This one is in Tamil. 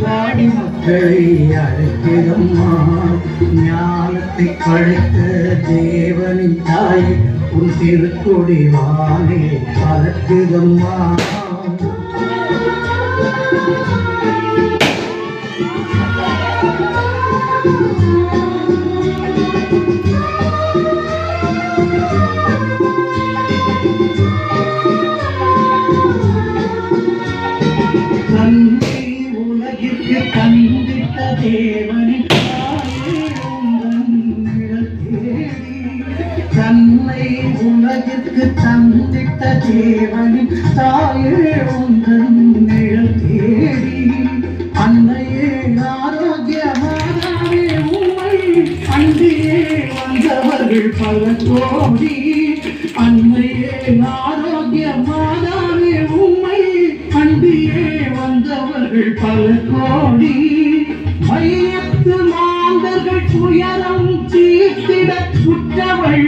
வாடி மக்களை அழைக்கிறம்மா, ஞானத்தை படைத்த தேவனின் தாய் உன் திருக்கொடி வானே பறக்குதம்மா. உலகிற்கு கண்டித்த தேவனின் தன்னை உலகிற்கு தந்திட்ட தேவனின் தாயே உந்தன் நிழல் தேடி அன்னையே ஆரோக்கியமானே உண்மை அன்றியே வந்தவர்கள் பல கோடி. அன்னையே ஆரோக்கியமானே உண்மை அன்றியே வந்தவர்கள் பல கோடி. மையத்து மாந்தர்கள் துயரம் தீர்த்திட உற்றவள்